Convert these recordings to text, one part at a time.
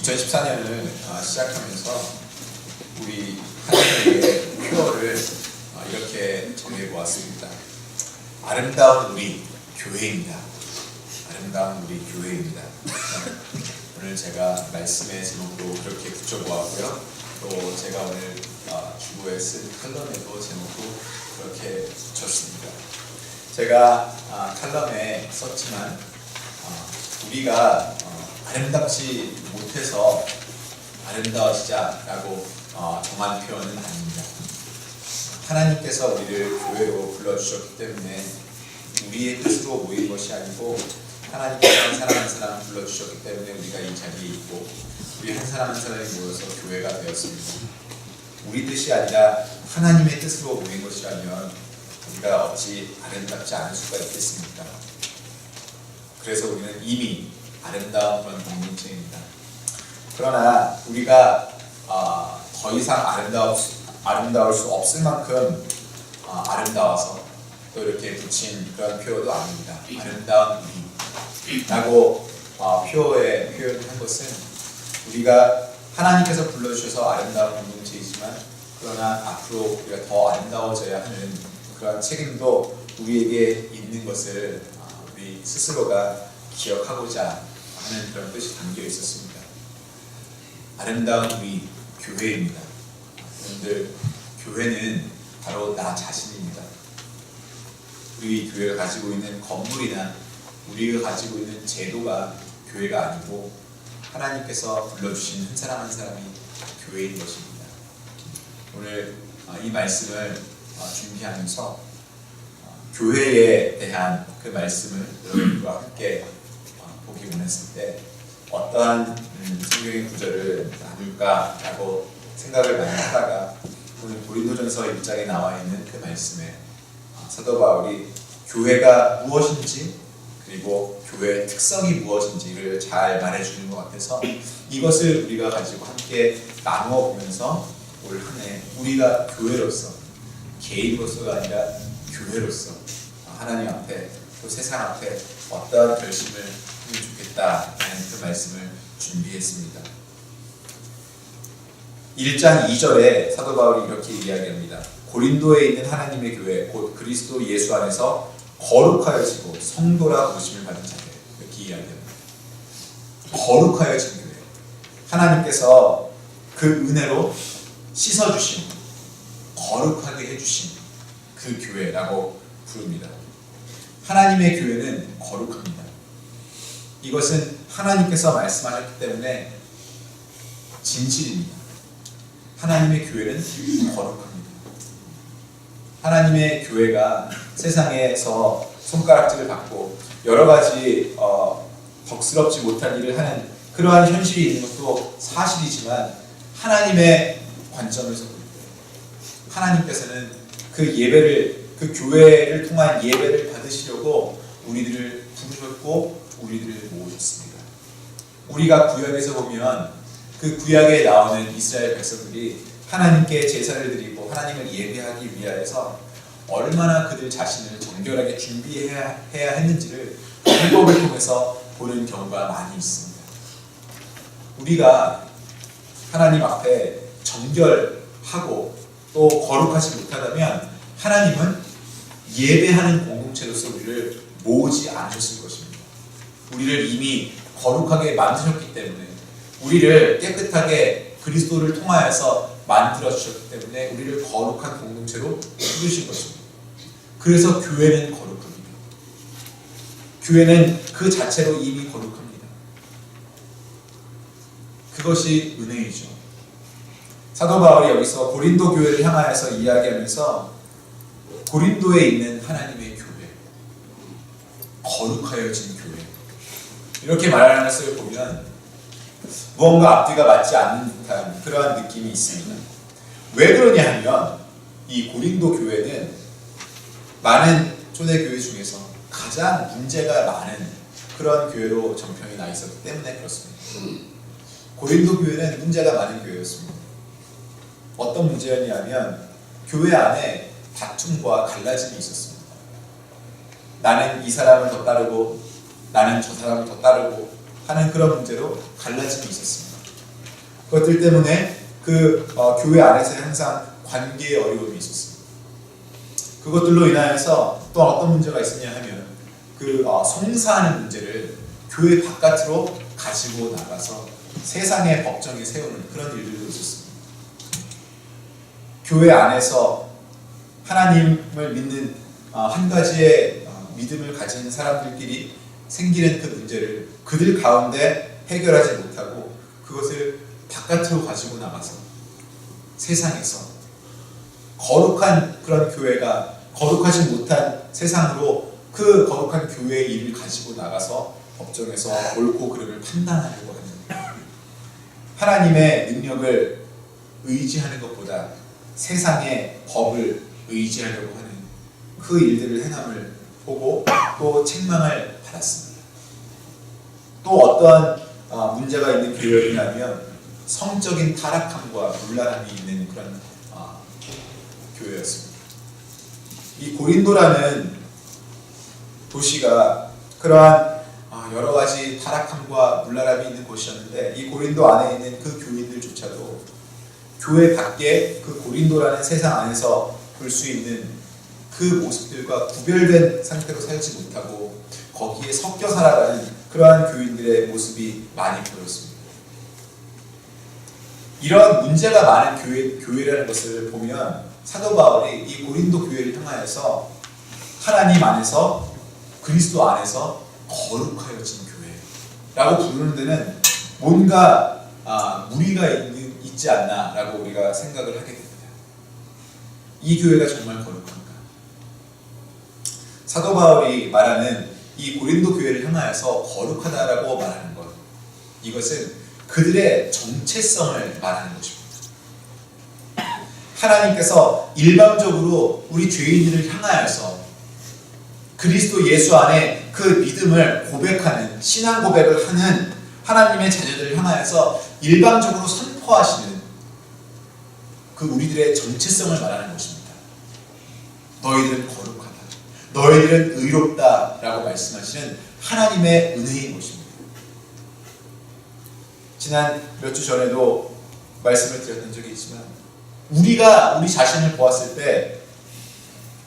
2014년을 시작하면서 우리 하나님의 표어를 이렇게 정해보았습니다. 아름다운 우리 교회입니다. 아름다운 우리 교회입니다. 오늘 제가 말씀의 제목도 그렇게 붙여보았고요. 또 제가 오늘 주보에 쓴 칼럼에도 제목도 그렇게 붙였습니다. 제가 칼럼에 썼지만 우리가 아름답지 못해서 아름다워지자라고 정한 표현은 아닙니다. 하나님께서 우리를 교회로 불러주셨기 때문에 우리의 뜻으로 모인 것이 아니고 하나님께서 한 사람 한 사람 불러주셨기 때문에 우리가 이 자리에 있고 우리 한 사람 한 사람이 모여서 교회가 되었습니다. 우리 뜻이 아니라 하나님의 뜻으로 모인 것이라면 우리가 어찌 아름답지 않을 수가 있겠습니까? 그래서 우리는 이미 아름다운 그런 공동체입니다. 그러나 우리가 더 이상 아름다울 수 없을 만큼 아름다워서 또 이렇게 붙인 그런 표현도 아닙니다. 아름다운 우리라고 표현한 것은 우리가 하나님께서 불러주셔서 아름다운 공동체이지만 그러나 앞으로 우리가 더 아름다워져야 하는 그런 책임도 우리에게 있는 것을 우리 스스로가 기억하고자 하는 그런 뜻이 담겨 있었습니다. 아름다운 우리 교회입니다. 여러분들, 교회는 바로 나 자신입니다. 우리 교회가 가지고 있는 건물이나 우리가 가지고 있는 제도가 교회가 아니고 하나님께서 불러주신 한 사람 한 사람이 교회인 것입니다. 오늘 이 말씀을 준비하면서 교회에 대한 그 말씀을 여러분과 함께 보기 원했을 때 어떠한 성경의 구절을 나눌까라고 생각을 많이 하다가 오늘 고린도전서 1장에 나와 있는 그 말씀에 사도 바울이 교회가 무엇인지 그리고 교회의 특성이 무엇인지를 잘 말해주는 것 같아서 이것을 우리가 가지고 함께 나누어 보면서 올 한 해 우리가 교회로서 개인으로서가 아니라 교회로서 하나님 앞에 또 세상 앞에 어떠한 결심을 하면 좋겠다라는 그 말씀을 준비했습니다. 1장 2절에 사도 바울이 이렇게 이야기합니다. 고린도에 있는 하나님의 교회 곧 그리스도 예수 안에서 거룩하여지고 성도라 부르심을 받은 자들, 이렇게 이야기합니다. 거룩하여진 교회, 하나님께서 그 은혜로 씻어주신, 거룩하게 해주신 그 교회라고 부릅니다. 하나님의 교회는 거룩합니다. 이것은 하나님께서 말씀하셨기 때문에 진실입니다. 하나님의 교회는 거룩합니다. 하나님의 교회가 세상에서 손가락질을 받고 여러 가지 덕스럽지 못한 일을 하는 그러한 현실이 있는 것도 사실이지만 하나님의 관점에서 볼 때 하나님께서는 그 예배를 그 교회를 통한 예배를 받으시려고 우리들을 부르셨고 우리들을 모으셨습니다. 우리가 구약에서 보면 그 구약에 나오는 이스라엘 백성들이 하나님께 제사를 드리고 하나님을 예배하기 위하여서 얼마나 그들 자신을 정결하게 준비해야 했는지를 율법을 통해서 보는 경우가 많이 있습니다. 우리가 하나님 앞에 정결하고 또 거룩하지 못하다면 하나님은 예배하는 공동체로서 우리를 모으지 않으셨을 것입니다. 우리를 이미 거룩하게 만드셨기 때문에 우리를 깨끗하게 그리스도를 통하여서 만들어 주셨기 때문에 우리를 거룩한 공동체로 부르신 것입니다. 그래서 교회는 거룩합니다. 교회는 그 자체로 이미 거룩합니다. 그것이 은혜이죠. 사도 바울이 여기서 고린도 교회를 향하여서 이야기하면서 고린도에 있는 하나님의 교회, 거룩하여진 교회 이렇게 말하는 것을 보면 무언가 앞뒤가 맞지 않는 듯한 그러한 느낌이 있습니다. 왜 그러냐 하면 이 고린도 교회는 많은 초대교회 중에서 가장 문제가 많은 그런 교회로 정평이 나 있었기 때문에 그렇습니다. 고린도 교회는 문제가 많은 교회였습니다. 어떤 문제였냐면 교회 안에 다툼과 갈라짐이 있었습니다. 나는 이 사람을 더 따르고 나는 저 사람을 더 따르고 하는 그런 문제로 갈라짐이 있었습니다. 그것들 때문에 교회 안에서 항상 관계의 어려움이 있었습니다. 그것들로 인하여서 또 어떤 문제가 있었냐 하면 송사하는 문제를 교회 바깥으로 가지고 나가서 세상의 법정에 세우는 그런 일들도 있었습니다. 교회 안에서 하나님을 믿는 한 가지의 믿음을 가진 사람들끼리 생기는 그 문제를 그들 가운데 해결하지 못하고 그것을 바깥으로 가지고 나가서 세상에서 거룩한 그런 교회가 거룩하지 못한 세상으로 그 거룩한 교회의 일을 가지고 나가서 법정에서 옳고 그름을 판단하려고 하는 하나님의 능력을 의지하는 것보다 세상의 법을 의지하려고 하는 그 일들을 행함을 보고 또 책망을 받았습니다. 또 어떠한 문제가 있는 교회이냐면 성적인 타락함과 문란함이 있는 그런 교회였습니다. 이 고린도라는 도시가 그러한 여러 가지 타락함과 문란함이 있는 곳이었는데 이 고린도 안에 있는 그 교인들조차도 교회 밖에 그 고린도라는 세상 안에서 볼 수 있는 그 모습들과 구별된 상태로 살지 못하고 거기에 섞여 살아가는 그러한 교인들의 모습이 많이 보였습니다. 이런 문제가 많은 교회라는 것을 보면 사도 바울이 이 고린도 교회를 향하여서 하나님 안에서 그리스도 안에서 거룩하여진 교회라고 부르는 데는 뭔가 무리가 있지 않나라고 우리가 생각을 하게 됩니다. 이 교회가 정말 거룩한가? 사도 바울이 말하는 이 고린도 교회를 향하여서 거룩하다라고 말하는 것, 이것은 그들의 정체성을 말하는 것입니다. 하나님께서 일방적으로 우리 죄인들을 향하여서 그리스도 예수 안에 그 믿음을 고백하는 신앙 고백을 하는 하나님의 자녀들을 향하여서 일방적으로 선포하시는 그 우리들의 정체성을 말하는 것입니다. 너희들은 거룩하다, 너희들은 의롭다 라고 말씀하시는 하나님의 은혜인 것입니다. 지난 몇 주 전에도 말씀을 드렸던 적이 있지만 우리가 우리 자신을 보았을 때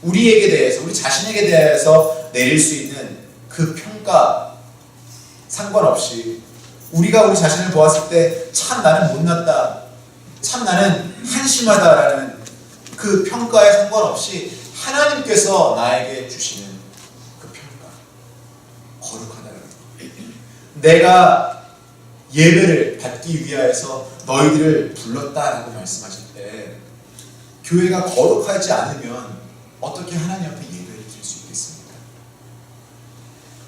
우리에게 대해서, 우리 자신에게 대해서 내릴 수 있는 그 평가 상관없이 우리가 우리 자신을 보았을 때 참 나는 못났다, 참 나는 한심하다라는 그 평가에 상관없이 하나님께서 나에게 주시는 그 평가, 거룩하다라는 것. 내가 예배를 받기 위하여서 너희들을 불렀다라고 말씀하실 때 교회가 거룩하지 않으면 어떻게 하나님 앞에 예배를 드릴 수 있겠습니까?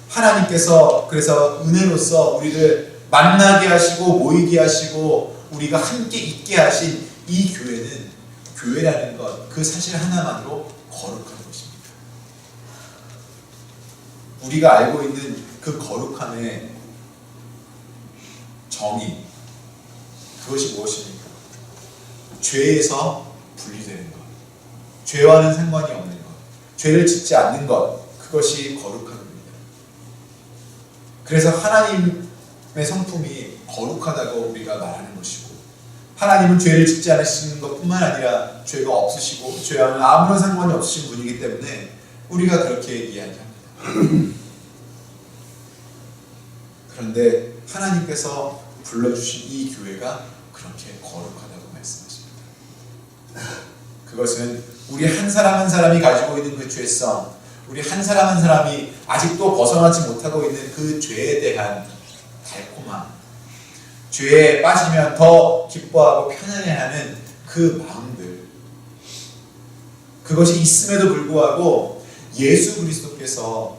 하나님께서 그래서 은혜로서 우리를 만나게 하시고 모이게 하시고 우리가 함께 있게 하신 이 교회는, 교회라는 것, 그 사실 하나만으로 거룩한 것입니다. 우리가 알고 있는 그 거룩함의 정의, 그것이 무엇입니까? 죄에서 분리되는 것, 죄와는 상관이 없는 것, 죄를 짓지 않는 것, 그것이 거룩한 겁니다. 그래서 하나님의 성품이 거룩하다고 우리가 말하는 것이고, 하나님은 죄를 짓지 않으시는 것뿐만 아니라 죄가 없으시고 죄와는 아무런 상관이 없으신 분이기 때문에 우리가 그렇게 이야기합니다. 그런데 하나님께서 불러주신 이 교회가 그렇게 거룩하다고 말씀하십니다. 그것은 우리 한 사람 한 사람이 가지고 있는 그 죄성, 우리 한 사람 한 사람이 아직도 벗어나지 못하고 있는 그 죄에 대한 달콤함, 죄에 빠지면 더 기뻐하고 편안해하는 그 마음들, 그것이 있음에도 불구하고 예수 그리스도께서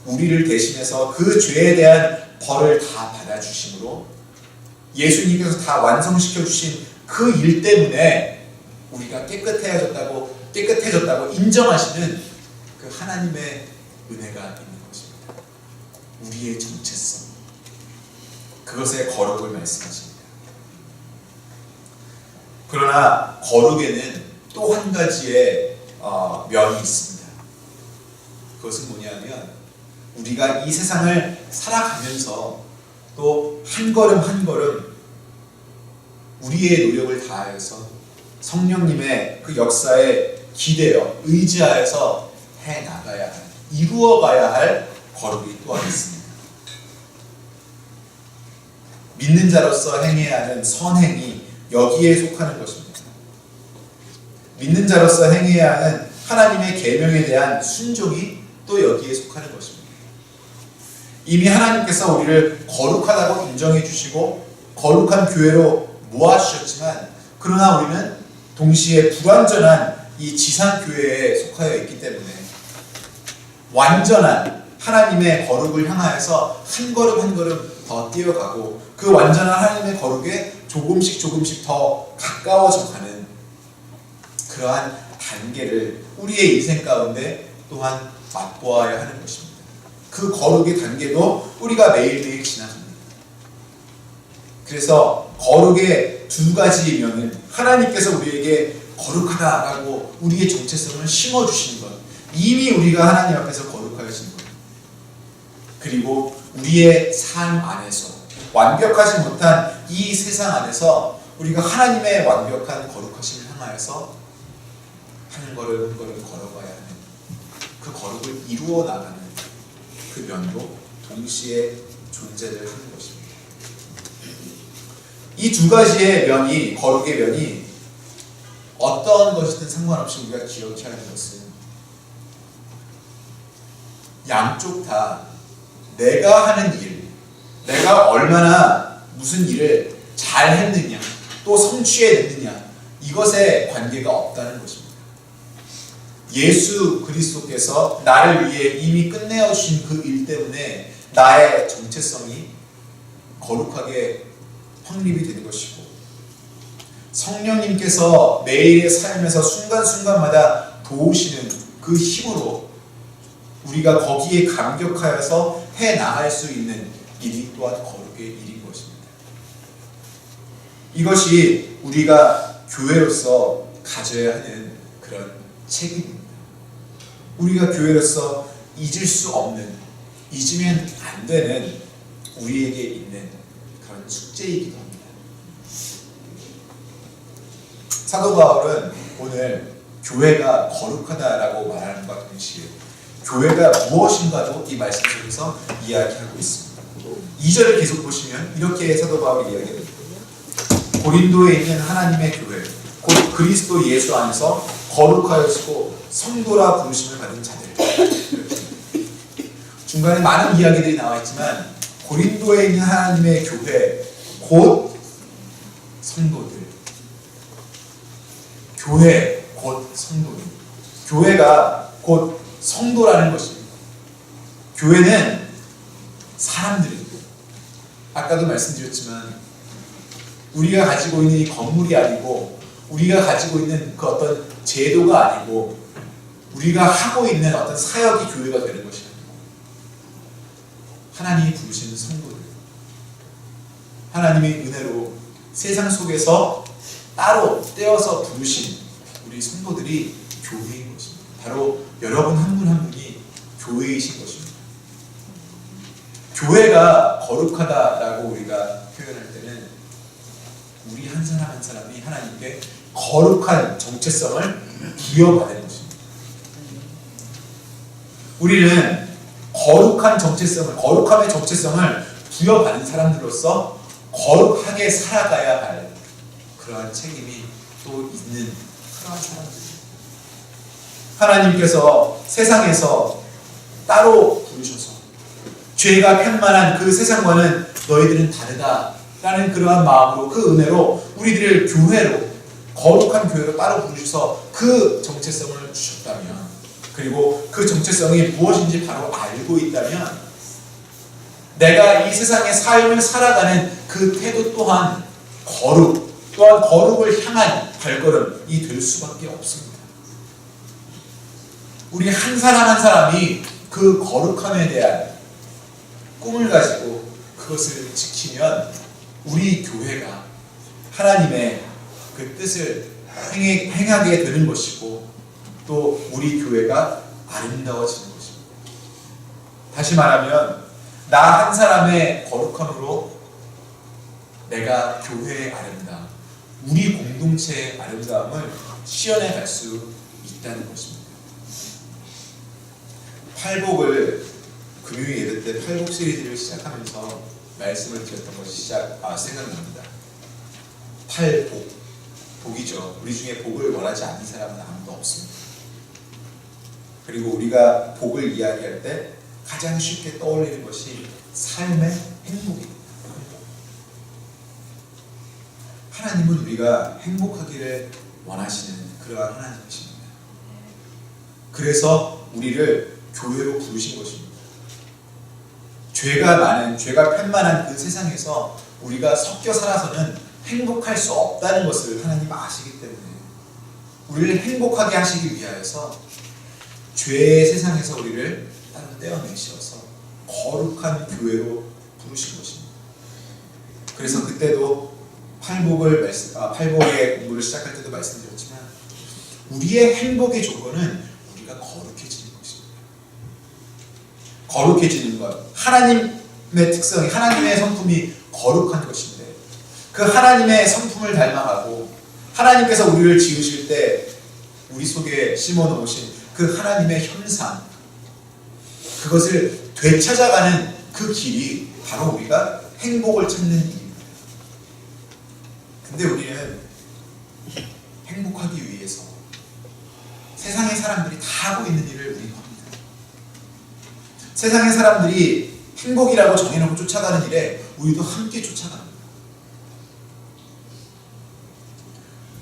우리를 대신해서 그 죄에 대한 벌을 다 받아주심으로 예수님께서 다 완성시켜 주신 그 일 때문에 우리가 깨끗해졌다고 인정하시는 그 하나님의 은혜가 있는 것입니다. 우리의 정체성, 그것의 거룩을 말씀하십니다. 그러나 거룩에는 또 한 가지의 면이 있습니다. 그것은 뭐냐면 우리가 이 세상을 살아가면서 또 한 걸음 한 걸음 우리의 노력을 다하여서 성령님의 그 역사에 기대어 의지하여서 해나가야 할, 이루어가야 할 거룩이 또한 있습니다. 믿는 자로서 행해야 하는 선행이 여기에 속하는 것입니다. 믿는 자로서 행해야 하는 하나님의 계명에 대한 순종이 또 여기에 속하는 것입니다. 이미 하나님께서 우리를 거룩하다고 인정해 주시고 거룩한 교회로 모아주셨지만, 그러나 우리는 동시에 불완전한 이 지상교회에 속하여 있기 때문에 완전한 하나님의 거룩을 향하여서 한 걸음 한 걸음 더 뛰어가고 그 완전한 하나님의 거룩에 조금씩 더 가까워져 가는 그러한 단계를 우리의 인생 가운데 또한 맛보아야 하는 것입니다. 그 거룩의 단계도 우리가 매일매일 지나갑니다. 그래서 거룩의 두 가지 면은 하나님께서 우리에게 거룩하다라고 우리의 정체성을 심어주시는 것, 이미 우리가 하나님 앞에서 거룩하여진 것, 그리고 우리의 삶 안에서 완벽하지 못한 이 세상 안에서 우리가 하나님의 완벽한 거룩하심을 향하여서 한 걸음 한 걸음 걸어가야 하는, 그 거룩을 이루어 나가는 그 면도 동시에 존재를 하는 것입니다. 이 두 가지의 면이, 거룩의 면이 어떤 것이든 상관없이 우리가 기억해야 하는 것은, 양쪽 다 내가 하는 일, 내가 얼마나 무슨 일을 잘 했느냐, 또 성취해냈느냐, 이것에 관계가 없다는 것입니다. 예수 그리스도께서 나를 위해 이미 끝내어 주신 그 일 때문에 나의 정체성이 거룩하게 확립이 되는 것이고, 성령님께서 매일의 삶에서 순간순간마다 도우시는 그 힘으로 우리가 거기에 감격하여서 해나갈 수 있는 일이 또한 거룩의 일인 것입니다. 이것이 우리가 교회로서 가져야 하는 그런 책임입니다. 우리가 교회로서 잊을 수 없는, 잊으면 안 되는 우리에게 있는 그런 숙제이기도 합니다. 사도 바울은 오늘 교회가 거룩하다라고 말하는과 동시에 교회가 무엇인가도 이 말씀 속에서 이야기하고 있습니다. 2절을 계속 보시면 이렇게 사도 바울이 이야기합니다. 고린도에 있는 하나님의 교회, 곧 그리스도 예수 안에서 거룩하여지고 성도라 부르심을 받은 자들. 중간에 많은 이야기들이 나와 있지만 고린도에 있는 하나님의 교회, 곧 성도들. 교회, 곧 성도들. 교회가 곧 성도라는 것입니다. 교회는 사람들입니다. 아까도 말씀드렸지만 우리가 가지고 있는 이 건물이 아니고, 우리가 가지고 있는 그 어떤 제도가 아니고, 우리가 하고 있는 어떤 사역이 교회가 되는 것이 아니고, 하나님이 부르시는 성도들, 하나님의 은혜로 세상 속에서 따로 떼어서 부르신 우리 성도들이 교회인 것입니다. 바로 여러분 한 분 한 분이 교회이신 것입니다. 교회가 거룩하다라고 우리가 표현할 때는 우리 한 사람 한 사람이 하나님께 거룩한 정체성을 부여받는 것입니다. 우리는 거룩한 정체성을, 거룩함의 정체성을 부여받은 사람들로서 거룩하게 살아가야 할 그러한 책임이 또 있는 그러한 사람들입니다. 하나님께서 세상에서 따로 부르셔서 죄가 편만한 그 세상과는 너희들은 다르다라는 그러한 마음으로, 그 은혜로 우리들을 교회로, 거룩한 교회로 따로 부르셔서 그 정체성을 주셨다면, 그리고 그 정체성이 무엇인지 바로 알고 있다면, 내가 이 세상의 삶을 살아가는 그 태도 또한 또한 거룩을 향한 발걸음이 될 수밖에 없습니다. 우리 한 사람 한 사람이 그 거룩함에 대한 꿈을 가지고 그것을 지키면 우리 교회가 하나님의 그 뜻을 행하게 되는 것이고, 또 우리 교회가 아름다워지는 것입니다. 다시 말하면 나 한 사람의 거룩함으로 내가 교회의 아름다움, 우리 공동체의 아름다움을 시연해 갈 수 있다는 것입니다. 팔복을 금요일 예배 때 팔복 시리즈를 시작하면서 말씀을 드렸던 것이 생각납니다. 팔복, 복이죠. 우리 중에 복을 원하지 않는 사람은 아무도 없습니다. 그리고 우리가 복을 이야기할 때 가장 쉽게 떠올리는 것이 삶의 행복입니다. 하나님은 우리가 행복하기를 원하시는 그러한 하나님이십니다. 그래서 우리를 교회로 부르신 것입니다. 죄가 많은, 죄가 편만한 그 세상에서 우리가 섞여 살아서는 행복할 수 없다는 것을 하나님 아시기 때문에 우리를 행복하게 하시기 위하여서 죄의 세상에서 우리를 따로 떼어내셔서 거룩한 교회로 부르신 것입니다. 그래서 그때도 팔복의 공부를 시작할 때도 말씀드렸지만 우리의 행복의 조건은 우리가 거룩해지는 것입니다. 거룩해지는 것, 하나님의 특성이, 하나님의 성품이 거룩한 것인데 그 하나님의 성품을 닮아가고 하나님께서 우리를 지으실 때 우리 속에 심어놓으신 그 하나님의 현상, 그것을 되찾아가는 그 길이 바로 우리가 행복을 찾는 일입니다. 근데 우리는 행복하기 위해서 세상의 사람들이 다 하고 있는 일을 우리는 합니다. 세상의 사람들이 행복이라고 정해놓고 쫓아가는 일에 우리도 함께 쫓아갑니다.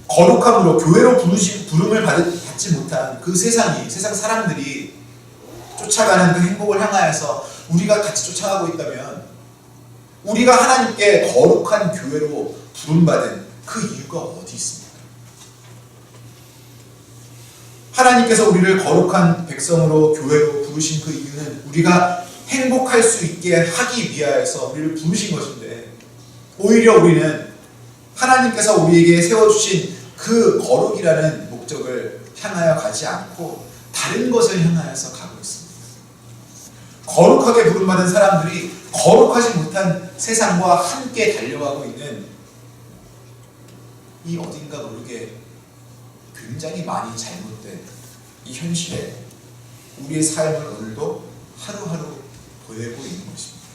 거룩함으로 교회로 부름을 받지 못한 그 세상 사람들이 쫓아가는 그 행복을 향하여서 우리가 같이 쫓아가고 있다면 우리가 하나님께 거룩한 교회로 부름받은 그 이유가 어디 있습니까? 하나님께서 우리를 거룩한 백성으로 교회로 부르신 그 이유는 우리가 행복할 수 있게 하기 위하여서 우리를 부르신 것인데 오히려 우리는 하나님께서 우리에게 세워주신 그 거룩이라는 목적을 향하여 가지 않고 다른 것을 향하여서 가고 있습니다. 거룩하게 부름받은 사람들이 거룩하지 못한 세상과 함께 달려가고 있는 이 어딘가 모르게 굉장히 많이 잘못된 이 현실에 우리의 삶을 오늘도 하루하루 보내고 있는 것입니다.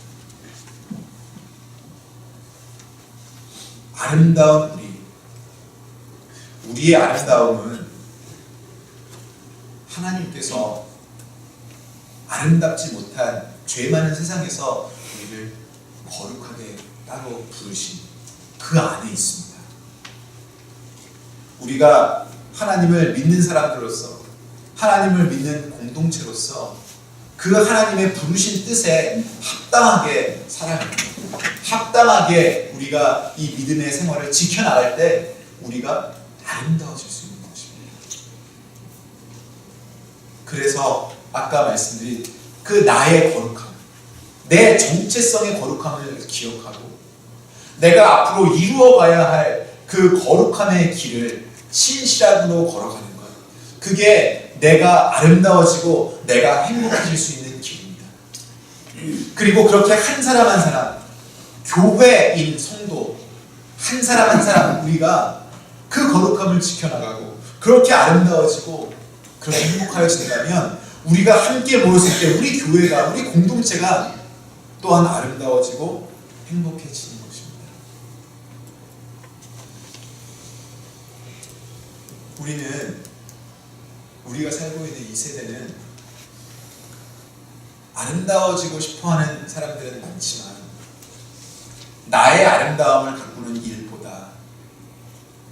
아름다운 우리의 아름다움은 하나님께서 아름답지 못한 죄 많은 세상에서 우리를 거룩하게 따로 부르신 그 안에 있습니다. 우리가 하나님을 믿는 사람들로서 하나님을 믿는 공동체로서 그 하나님의 부르신 뜻에 합당하게 살아야 합니다. 합당하게 우리가 이 믿음의 생활을 지켜나갈 때 우리가 아름다워질 수 있는 것입니다. 그래서 아까 말씀드린 그 나의 거룩함, 내 정체성의 거룩함을 기억하고 내가 앞으로 이루어가야 할 그 거룩함의 길을 신실함으로 걸어가는 것, 그게 내가 아름다워지고 내가 행복해질 수 있는 길입니다. 그리고 그렇게 한 사람 한 사람, 교회인 성도 한 사람 한 사람 우리가 그 거룩함을 지켜나가고 그렇게 아름다워지고 그렇게 행복하여진다면 우리가 함께 모였을 때 우리 교회가, 우리 공동체가 또한 아름다워지고 행복해지는 것입니다. 우리가 살고 있는 이 세대는 아름다워지고 싶어하는 사람들은 많지만 나의 아름다움을 가꾸는 일보다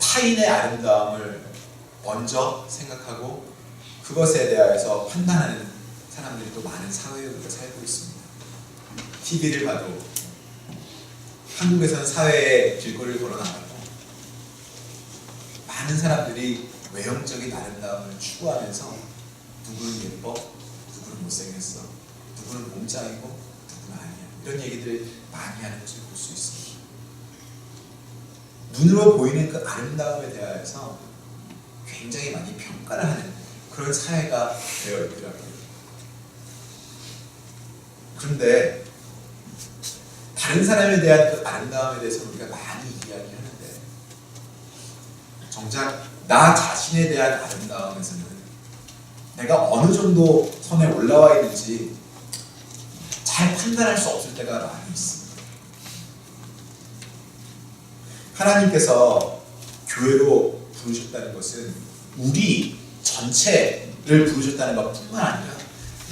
타인의 아름다움을 먼저 생각하고 그것에 대하여서 판단하는 사람들이 또 많은 사회에 우리가 살고 있습니다. TV를 봐도 한국에서는 사회의 길거리를 걸어나가고 많은 사람들이 외형적인 아름다움을 추구하면서 누구는 예뻐, 누구는 못생겼어, 누구는 몸짱이고 누구는 아니야, 이런 얘기들 많이 하는 것을 볼 수 있습니다. 눈으로 보이는 그 아름다움에 대하여서 굉장히 많이 평가를 하는 그런 사회가 되어 있더라고요. 그런데 다른 사람에 대한 그 아름다움에 대해서 우리가 많이 이야기하는데 정작 나 자신에 대한 아름다움에서는 내가 어느 정도 선에 올라와 있는지 잘 판단할 수 없을 때가 많이 있습니다. 하나님께서 교회로 부르셨다는 것은 우리 전체를 부르셨다는 것뿐만 아니라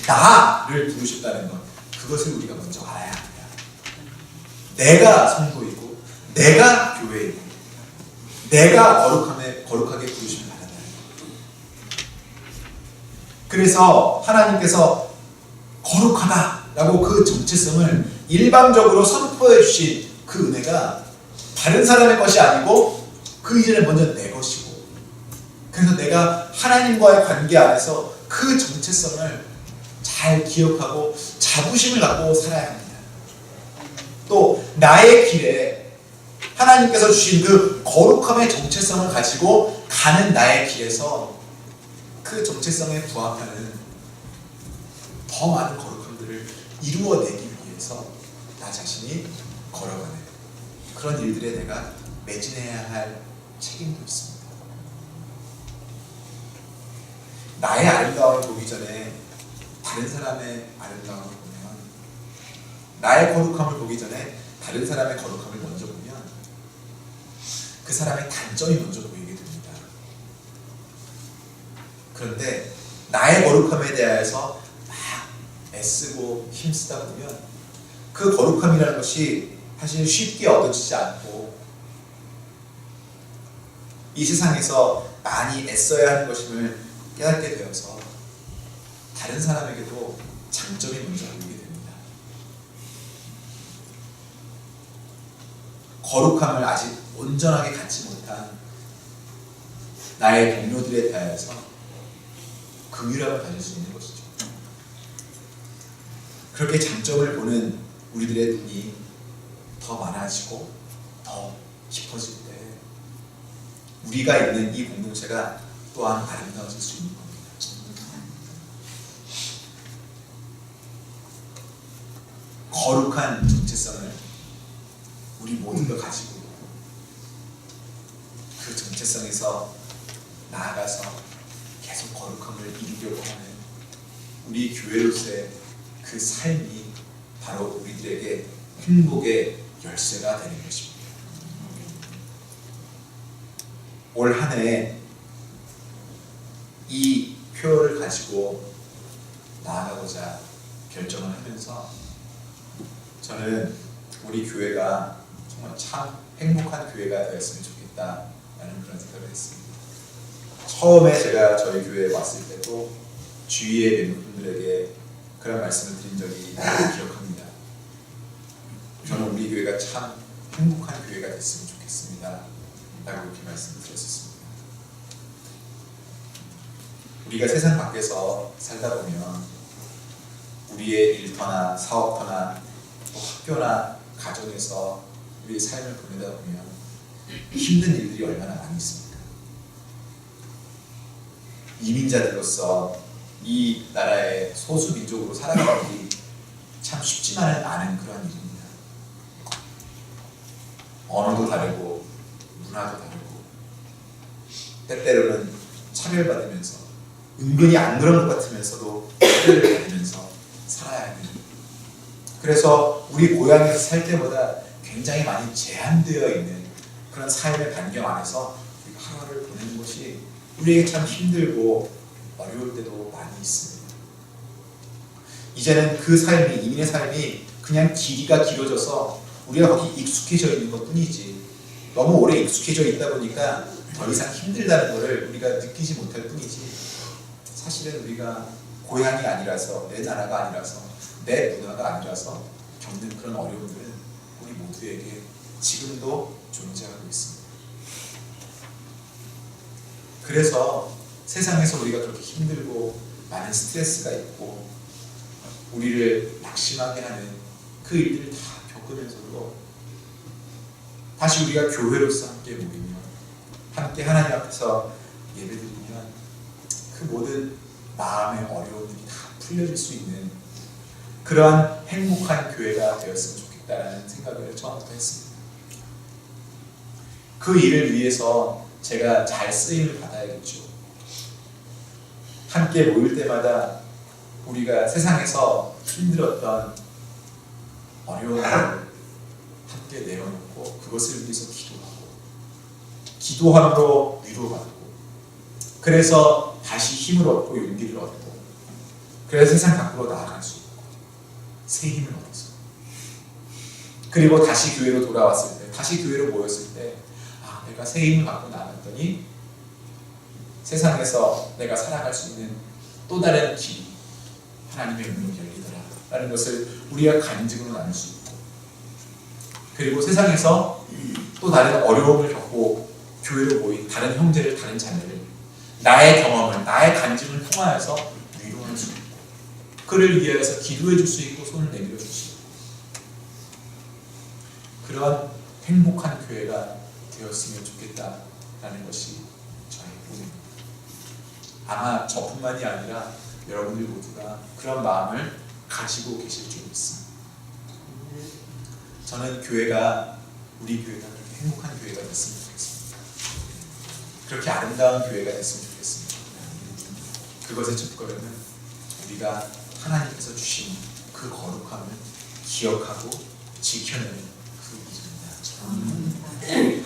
나를 부르셨다는 것, 그것을 우리가 먼저 알아야 합니다. 내가 성도이고 내가 교회이고 내가 거룩하게 부르심을 받았다는 것. 그래서 하나님께서 거룩하다라고 그 정체성을 일방적으로 선포해 주신 그 은혜가 다른 사람의 것이 아니고 그 이전에 먼저 내 것이고, 그래서 내가 하나님과의 관계 안에서 그 정체성을 잘 기억하고 자부심을 갖고 살아야 합니다. 또 나의 길에 하나님께서 주신 그 거룩함의 정체성을 가지고 가는 나의 길에서 그 정체성에 부합하는 더 많은 거룩함들을 이루어내기 위해서 나 자신이 걸어가는 그런 일들에 내가 매진해야 할 책임도 있습니다. 나의 아름다움을 보기 전에 다른 사람의 아름다움을 보면, 나의 거룩함을 보기 전에 다른 사람의 거룩함을 먼저 보면 그 사람의 단점이 먼저 보이게 됩니다. 그런데 나의 거룩함에 대해서 막 애쓰고 힘쓰다 보면 그 거룩함이라는 것이 사실 쉽게 얻어지지 않고 이 세상에서 많이 애써야 하는 것임을 깨닫게 되어서 다른 사람에게도 장점이 먼저 보이게 됩니다. 거룩함을 아직 온전하게 갖지 못한 나의 동료들에 대해서 긍휼함을 가질 수 있는 것이죠. 그렇게 장점을 보는 우리들의 눈이 더 많아지고 더 깊어질 때 우리가 있는 이 공동체가 또한 아름다워질 수 있는 겁니다. 거룩한 정체성을 우리 모두가 가지고 그 정체성에서 나아가서 계속 거룩함을 이루려고 하는 우리 교회로서의 그 삶이 바로 우리들에게 행복의 열쇠가 되는 것입니다. 올 한 해 이 표를 가지고 나아가고자 결정을 하면서 저는 우리 교회가 정말 참 행복한 교회가 되었으면 좋겠다라는 그런 생각을 했습니다. 처음에 제가 저희 교회에 왔을 때도 주위의 멤버분들에게 그런 말씀을 드린 적이 기억합니다. 저는 우리 교회가 참 행복한 교회가 됐으면 좋겠습니다 라고 이렇게 말씀을 드렸었습니다. 우리가 세상 밖에서 살다 보면 우리의 일터나 사업터나 또 학교나 가정에서 우리의 삶을 보내다 보면 힘든 일들이 얼마나 많이 있습니까? 이민자들로서 이 나라의 소수민족으로 살아가기 참 쉽지만은 않은 그런 일입니다. 언어도 다르고 문화도 다르고 때때로는 차별받으면서 은근히 안 그런 것 같으면서도 차별을 받으면서 살아야 하는, 그래서 우리 고향에서 살 때보다 굉장히 많이 제한되어 있는 그런 삶의 반경 안에서 하루를 보내는 것이 우리에게 참 힘들고 어려울 때도 많이 있습니다. 이제는 그 삶이, 이민의 삶이 그냥 길이가 길어져서 우리가 거기 익숙해져 있는 것 뿐이지, 너무 오래 익숙해져 있다 보니까 더 이상 힘들다는 것을 우리가 느끼지 못할 뿐이지, 사실은 우리가 고향이 아니라서, 내 나라가 아니라서, 내 문화가 아니라서 겪는 그런 어려움들은 우리 모두에게 지금도 존재하고 있습니다. 그래서 세상에서 우리가 그렇게 힘들고 많은 스트레스가 있고 우리를 낙심하게 하는 그 일들을 다 겪으면서도 다시 우리가 교회로서 함께 모이며 함께 하나님 앞에서 예배드리면 그 모든 마음의 어려움들이 다 풀려질 수 있는 그러한 행복한 교회가 되었으면 좋겠다는 생각을 처음부터 했습니다. 그 일을 위해서 제가 잘 쓰임을 받아야겠죠. 함께 모일 때마다 우리가 세상에서 힘들었던 어려움을 함께 내어놓고 그것을 위해서 기도함으로 위로받고, 그래서 다시 힘을 얻고 용기를 얻고, 그래서 세상 밖으로 나아갈 수 있고 새 힘을 얻어서, 그리고 다시 교회로 돌아왔을 때, 다시 교회로 모였을 때, 내가 새 힘을 갖고 나갔더니 세상에서 내가 살아갈 수 있는 또 다른 길이 하나님의 문이 열리더라 라는 것을 우리가 간증으로 나눌 수 있고, 그리고 세상에서 또 다른 어려움을 겪고 교회로 모인 다른 형제를, 다른 자매를 나의 경험을, 나의 간증을 통하여서 위로할 수 있고, 그를 위하여서 기도해 줄 수 있고 손을 내밀어 줄 수 있고, 그런 행복한 교회가 되었으면 좋겠다라는 것이 저의 꿈입니다. 아마 저뿐만이 아니라 여러분들 모두가 그런 마음을 가지고 계실 줄 믿습니다. 저는 교회가, 우리 교회가 그렇게 행복한 교회가 됐으면 좋겠습니다. 그렇게 아름다운 교회가 됐으면 좋겠습니다. 그것의 첫걸음은 우리가 하나님께서 주신 그 거룩함을 기억하고 지켜내는 그 일입니다.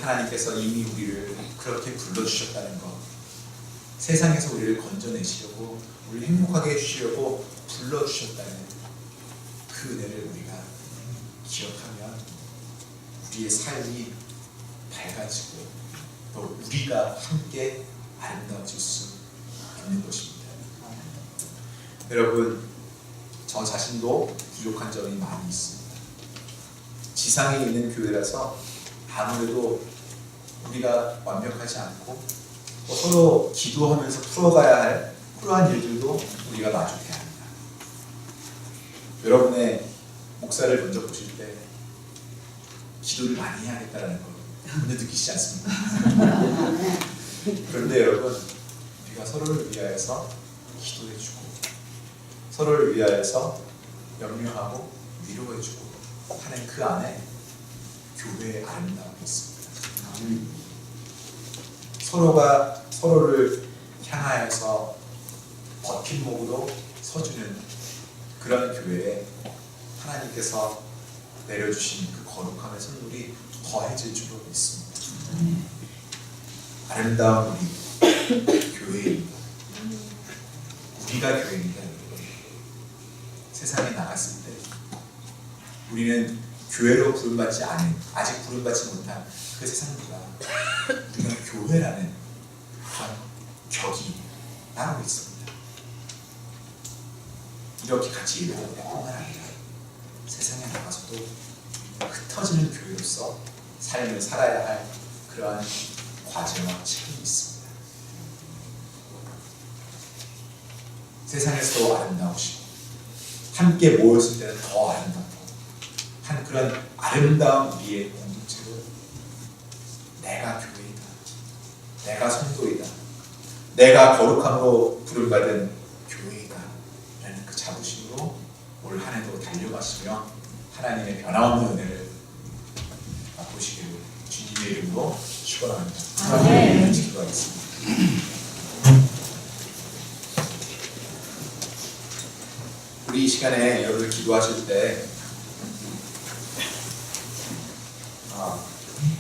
하나님께서 이미 우리를 그렇게 불러주셨다는 것, 세상에서 우리를 건져내시려고, 우리를 행복하게 해주시려고 불러주셨다는 그 은혜를 우리가 기억하면 우리의 삶이 밝아지고 또 우리가 함께 아름다워질 수 있는 것입니다. 여러분, 저 자신도 부족한 점이 많이 있습니다. 지상에 있는 교회라서 아무래도 우리가 완벽하지 않고 또 서로 기도하면서 풀어가야 할 그러한 일들도 우리가 마주해야 합니다. 여러분의 목사를 먼저 보실 때 기도를 많이 해야겠다는 걸 전혀 느끼시지 않습니까? 그런데 여러분, 우리가 서로를 위하여서 기도해주고 서로를 위하여서 염려하고 위로해주고 하는 그 안에 교회의 아름다움이 있습니다. 서로가 서로를 향하여서 버팀목으로 서주는 그런 교회에 하나님께서 내려주신 그 거룩함의 선물이 더해질 줄로 믿습니다. 아름다운 우리 교회입니다. 우리가 교회입니다. 세상에 나갔을 때 우리는 교회로 부름받지 않은, 아직 부름받지 못한 그 세상보다 우리가 교회라는 그런 격이 따로 있습니다. 이렇게 같이 예배할 때뿐만 아니라 세상에 나가서도 흩어지는 교회로서 삶을 살아야 할 그러한 과제와 책임이 있습니다. 세상에서도 아름다우시고 함께 모였을 때는 더 아름답고 한 그런 아름다운 우리의 공동체로 내가 교회이다, 내가 성도이다, 내가 거룩함으로 부름받은 교회이다 라는 그 자부심으로 올 한 해도 달려가시며 하나님의 변함없는 은혜를 맛보시기를 주님의 이름으로 축원합니다. 아멘. 기도하겠습니다. 우리 이 시간에 여러분들 기도하실 때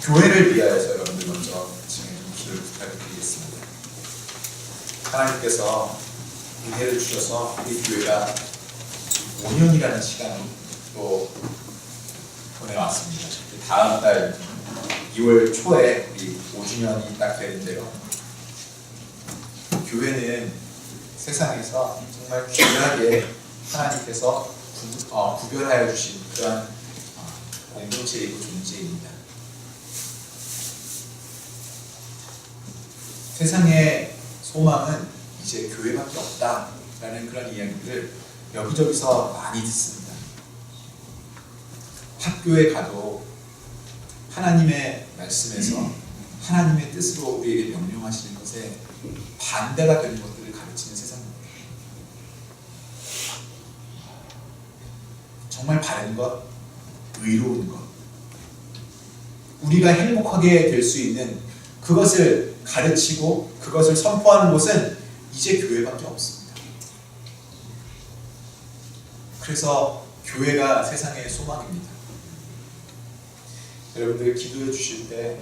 교회를 위하여서 여러분들 먼저 지금 좀 기도를 부탁드리겠습니다. 하나님께서 은혜를 주셔서 우리 교회가 5년이라는 시간을 또 보내왔습니다. 다음 달 2월 초에 우리 5주년이 딱 되는데요. 교회는 세상에서 정말 귀하게 하나님께서 구별하여 주신 그런 공동체이고 존재입니다. 세상의 소망은 이제 교회밖에 없다라는 그런 이야기를 여기저기서 많이 듣습니다. 학교에 가도 하나님의 말씀에서 하나님의 뜻으로 우리에게 명령하시는 것에 반대가 되는 것들을 가르치는 세상입니다. 정말 바른 것, 의로운 것, 우리가 행복하게 될 수 있는 그것을 가르치고 그것을 선포하는 곳은 이제 교회밖에 없습니다. 그래서 교회가 세상의 소망입니다. 여러분들 기도해 주실 때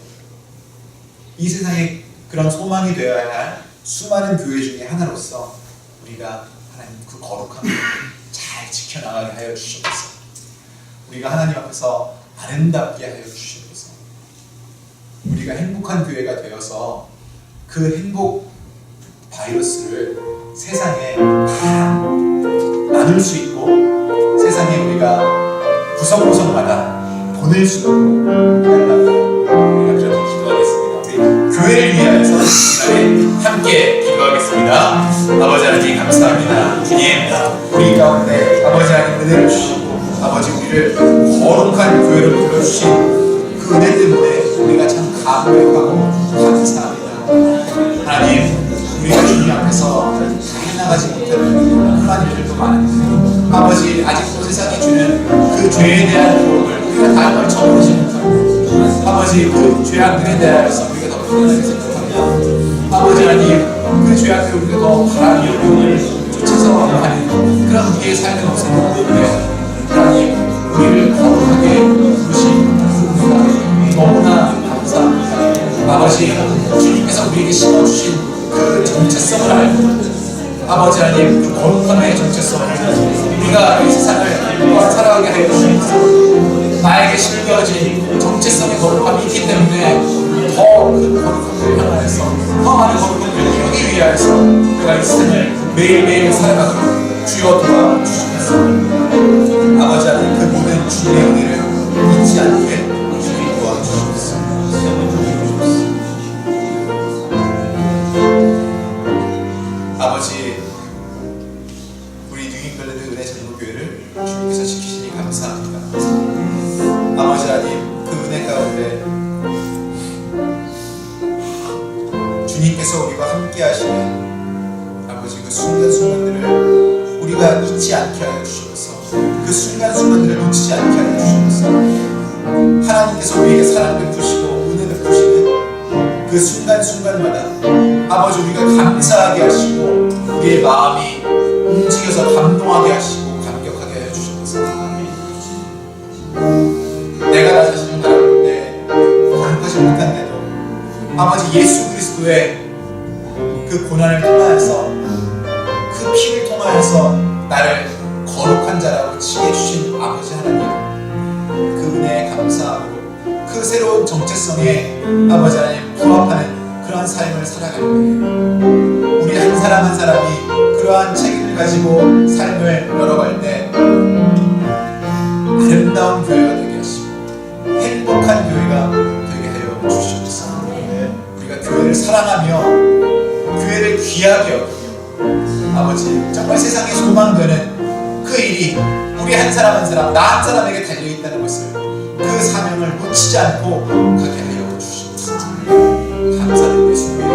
이 세상에 그런 소망이 되어야 할 수많은 교회 중에 하나로서 우리가 하나님 그 거룩함을 잘 지켜나가게 하여 주시옵소서. 우리가 하나님 앞에서 아름답게 하여 주시옵소서. 우리가 행복한 교회가 되어서 그 행복 바이러스를 세상에 다 나눌 수 있고 세상에 우리가 구석구석마다 보낼 수 있도록 해달라고 우리가 그렇게 기도하겠습니다. 우리 교회를 위하여서 이날에 함께 기도하겠습니다. 아버지 하나님 감사합니다. 주님 우리 가운데 아버지 하나님 은혜를 주시고 아버지 우리를 거룩한 교회로 불러주신 그 은혜 때문에 우리가 참 감격하고 감사합니다. 하나님 우리가 주님 앞에서 다 해나가지 못하는 험한 일들도 많은데 아버지 아직도 세상이 주는 그 죄에 대한 유혹을 우리가 다 떨쳐버리지 못하고 아버지 그 죄악들에 대하여서 우리가 더 편안하게 생각하며 아버지 하나님 그 죄악들을 우리가 더 바라며 을 쫓아서 하는 그런 우리의 삶의 모습을 보는데 하나님 우리를 거룩하게 부르신 그 너무나 감사합니다. 아버지 주님께서 우리에게 심어주신 그 정체성을 알고 아버지 하나님 그 거룩함의 정체성을 우리가 이 세상을 또한 살아가게 하여 주시옵소서. 나에게 심겨진 정체성의 거룩함이 있기 때문에 더 그 거룩함을 향하여서 더 많은 거룩함을 이루기 위하여서 우리가 이 세상을 매일매일 살아가도록 주여 도와주시옵소서. 아버지 하나님 그 모든 주님의 은혜를 잊지 않게 주님 도와주시옵소서. 아버지 우리 뉴잉글랜드 은혜 전도교회를 주님께서 지키시니 감사합니다. 아버지 하나님 그 은혜 가운데 주님께서 우리와 함께 하시는 아버지 그 순간순간들을 우리가 잊지 않게 하여 주시옵소서. 그 순간순간들을 놓치지 않게 하여 주시옵소서. 하나님께서 우리에게 사랑 베푸시고 은혜 베푸시는 그 순간순간마다 아버지 우리가 감사하게 하시고 우리의 마음이 움직여서 감동하게 하시고 감격하게 하여 주시옵소서. 내가 나 자신을 바라볼 때 거룩하지 못한데도 아버지 예수 그리스도의 그 고난을 통하여서 그 피를 통하여서 나를 거룩한 자라고 칭해 주신 아버지 하나님 그 은혜에 감사하고 그 새로운 정체성에 아버지 하나님 부합하는 그러한 삶을 살아갈 때 우리 한 사람 한 사람이 그러한 책임을 가지고 삶을 열어갈 때 아름다운 교회가 되게 하시고 행복한 교회가 되게 하여 주시옵소서. 우리가 교회를 사랑하며 교회를 귀하게 여기며 아버지 정말 세상에 소망되는 그 일이 우리 한 사람 한 사람 나 한 사람에게 달려있다는 것을 그 사명을 놓치지 않고 가게 하여 주시옵소서. 감사드리고 예수님의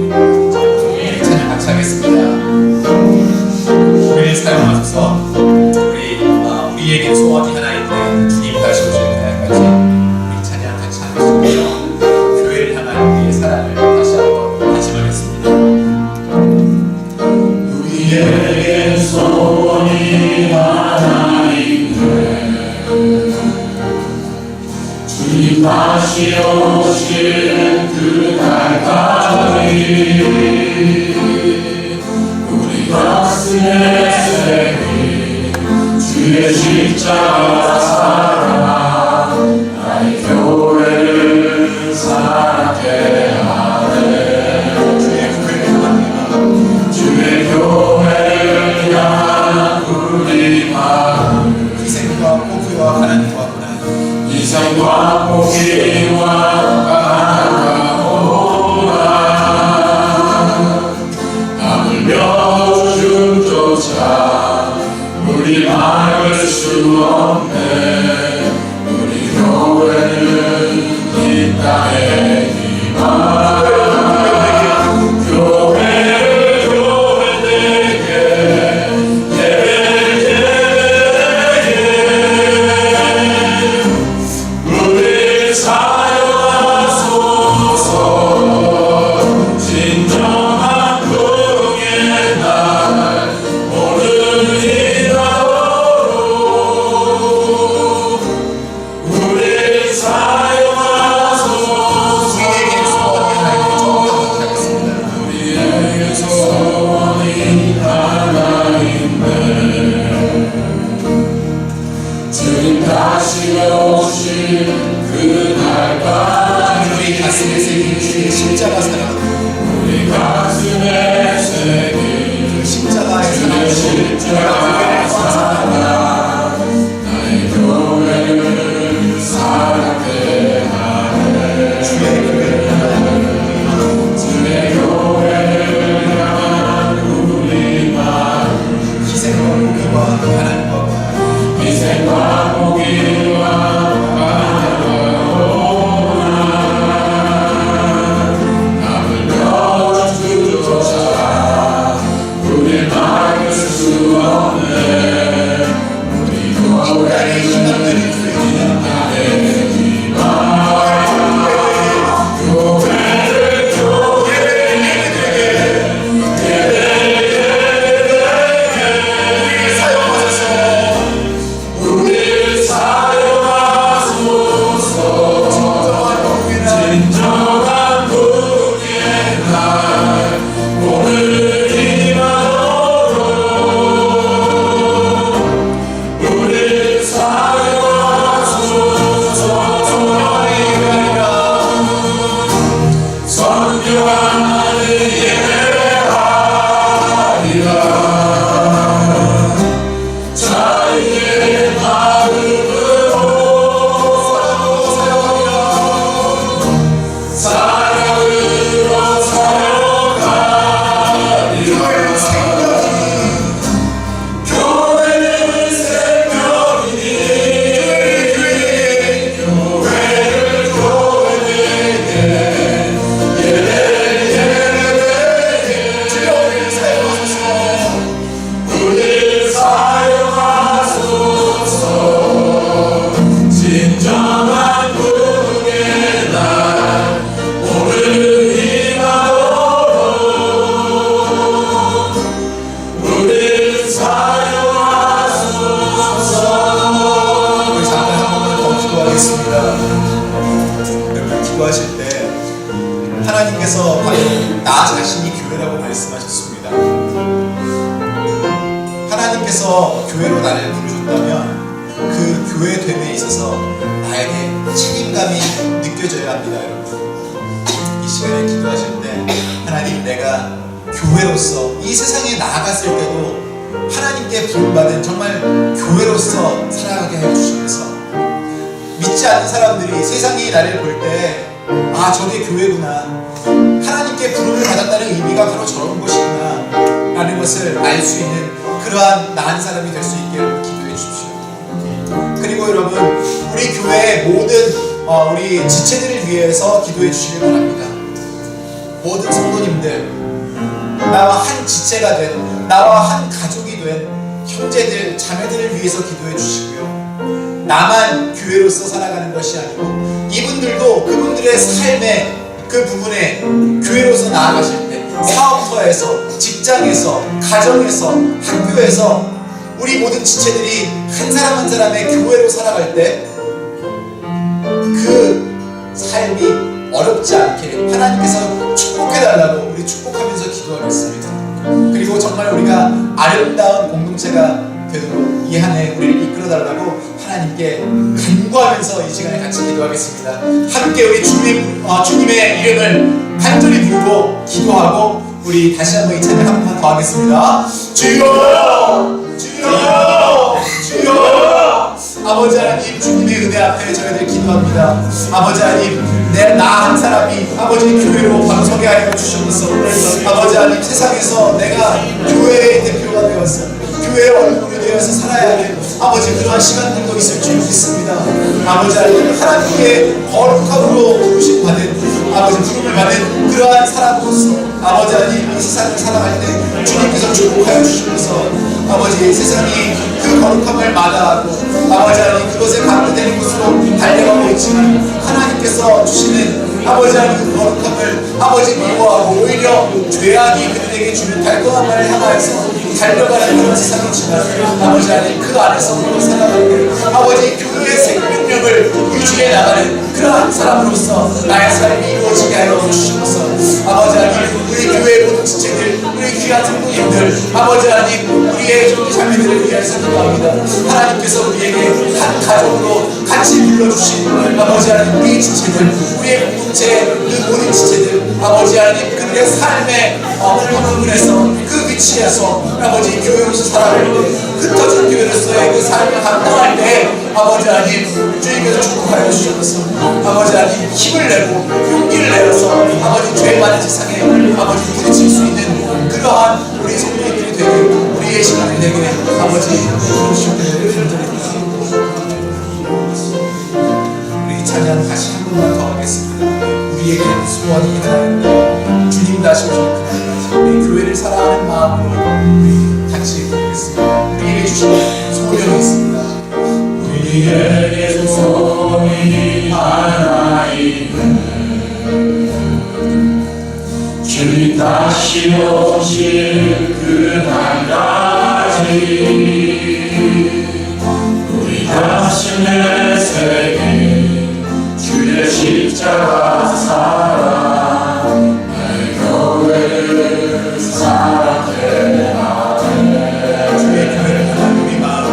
이름으로 찬양 같이 하겠습니다. 우리를 사용하셔서 우리에게 소원이 하나 있는데 주님 다시 오실 때까지 우리 찬양 같이 하겠습니다. 교회를 향한 우리의 사랑을 다시 한번 다짐하겠습니다. 우리에게 소원이 하나 있네 주님 다시 오실 그날까지 우리 가슴에 새긴 주의 십자가 사랑 나의 교회를 사랑케 하네 주의 교회를 향한 우리 마음 희생과 포기와 하나님과 고난 희생과 포기와 우리 막을 수 없네 우리 교회는 이 땅의 희망 교회를 교회되게 우리 사랑하소서 하나님께서 바로 나 자신이 교회라고 말씀하셨습니다. 하나님께서 교회로 나를 부르셨다면 그 교회됨에 있어서 나에게 책임감이 느껴져야 합니다. 여러분, 이 시간에 기도하실 때 하나님, 내가 교회로서 이 세상에 나아갔을 때도 하나님께 부름받은 정말 교회로서 살아가게 해주시면서 믿지 않는 사람들이 세상이 나를 볼 때 아, 저게 교회구나, 하나님께 부름을 받았다는 의미가 바로 저런 것이구나 라는 것을 알 수 있는 그러한 나은 사람이 될 수 있게 기도해 주십시오. 그리고 여러분, 우리 교회의 모든 우리 지체들을 위해서 기도해 주시길 바랍니다. 모든 성도님들, 나와 한 지체가 된, 나와 한 가족이 된 형제들, 자매들을 위해서 기도해 주시고요. 나만 교회로서 살아가는 것이 아니고 이분들도 그분들의 삶의 그 부분에 교회로서 나아가실 때 사업터에서, 직장에서, 가정에서, 학교에서 우리 모든 지체들이 한 사람 한 사람의 교회로 살아갈 때 그 삶이 어렵지 않게 하나님께서 축복해달라고 우리 축복하면서 기도하겠습니다. 그리고 정말 우리가 아름다운 공동체가 되도록 이 한 해 우리를 이끌어달라고 하나님께 간구하면서 이 시간에 같이 기도하겠습니다. 함께 우리 주님의 이름을 간절히 부르고 기도하고 우리 다시 한번 이 찬양 한 번만 더 하겠습니다. 주여, 주여, 주여. 아버지 하나님, 주님의 은혜 앞에 저희들 기도합니다. 아버지 하나님, 나 한 사람이 아버지 교회로 방송하게 하여 주셔서 아버지 하나님, 세상에서 내가 교회의 대표가 되어서 교회의 얼굴이 되어서 살아야 하는 아버지 그러한 시간들도 있을 줄 믿습니다. 아버지 하나님, 하나님께 거룩함으로 부르심 받은 아버지 부름을 받은 그러한 사람으로서 아버지 하나님, 이 세상을 살아갈 때 주님께서 축복하여 주시면서 아버지 세상이 그 거룩함을 마다하고 아버지 하나님 그것에 반대되는 곳으로 달려가고 있지만 하나님께서 주시는 아버지 하나님 그 거룩함을 아버지 미워하고 오히려 죄악이 그들에게 주는 달콤함을 향하여서 달려가는 그런 세상이지만 아버지 하나님 그 안에서 우리가 살아갈 때 아버지 교회의 생명력을 유지해 나가는 그러한 사람으로서 나의 삶이 이루어지게 하여 주시옵소서. 아버지 하나님, 우리 교회의 모든 지체들, 우리 귀한 성도님들, 아버지 하나님, 우리의 형제 자매들을 위해서 기도합니다. 하나님께서 우리에게 한 가족으로 같이 불러주신 아버지 하나님, 우리의 지체들, 우리의 공동체의 그 모든 지체들, 아버지 하나님, 그들의 삶의 어느 부분에서 그 위치에서 아버지 교회로서 살아갈 때 흩어진 교회로서의 그 삶을 감당할 때 아버지 하나님 주님께서 축복하여 주셔서 아버지 하나님 힘을 내고 용기를 내어서 아버지 죄 많은 세상에 아버지 부딪힐 수 있는 그러한 우리 성도님들이 되게 우리의 신앙이 되게 아버지 그러시옵기를 간절히 우리 찬양 다시 한 번만 더 하겠습니다. 우리에게 소원이 하나인데 주님 다시 오실 그날까지 우리 교회를 사랑하는 마음으로 우리 같이 부르겠습니다. 우리에게 주신 소명이 있습니다. 우리에게 소원이 하나 있네. 주님 다시 오실 그날까지 우리 가슴에 새긴 주의 십자가 사랑 내 교회를 사랑해 나네. 주의 교회를 향한 우리 마음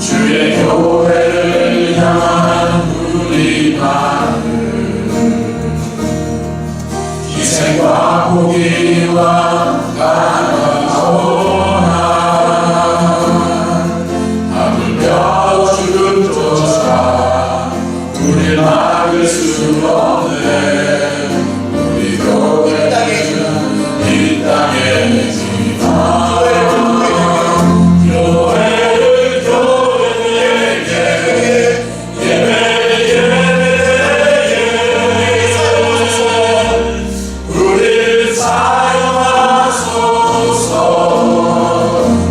주의 교회를 향한 우리 마음 희생과 포기와 강건한 밥을 벼 죽음조차 우릴 막을 수 없네. 우리 교회는 이 땅의 지방 교회를 교회에게 우릴 사용하소서.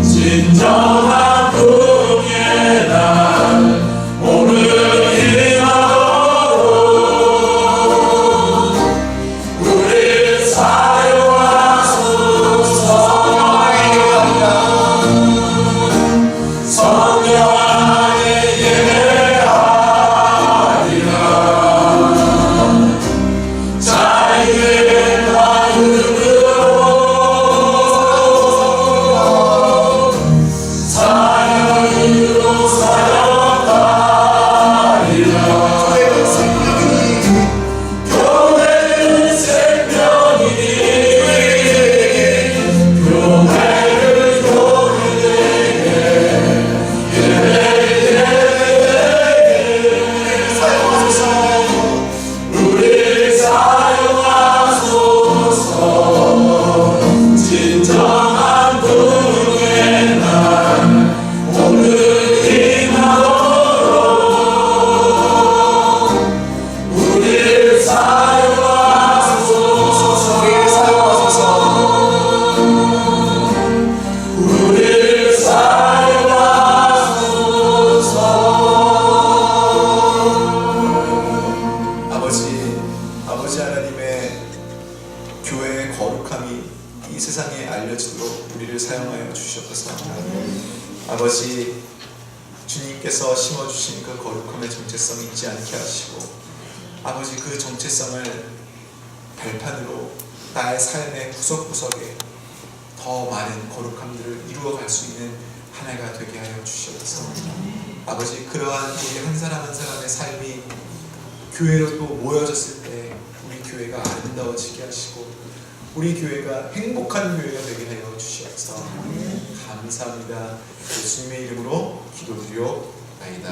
진정한 부흥의 날 오늘 임하도록 우릴 사용하소서. 성령 안에 예배하리라. 자유의 마음으로 사역하리라. 교회는 생명이니 교회를 우릴 사용하소서. 진정한 부흥의 날 오늘 임하도록 우릴 사용하소서. 우릴 사용하소서. 아버지 하나님의 교회의 거룩함이 이 세상에 알려지도록 우리를 사용하여 주시옵소서. 아버지 주님께서 심어주신 그 거룩함의 정체성 잊지 않게 하시고 아버지 그 정체성을 발판으로 나의 삶의 구석구석에 더 많은 거룩함들을 이루어갈 수 있는 한 해가 되게 하여 주시옵소서. 아버지 그러한 우리 한 사람 한 사람의 삶이 교회로 또 모여졌을 때 우리 교회가 아름다워지게 하시고 우리 교회가 행복한 교회가 되게 하여 주시옵소서. 감사합니다. 예수님의 이름으로 기도드리옵나이다.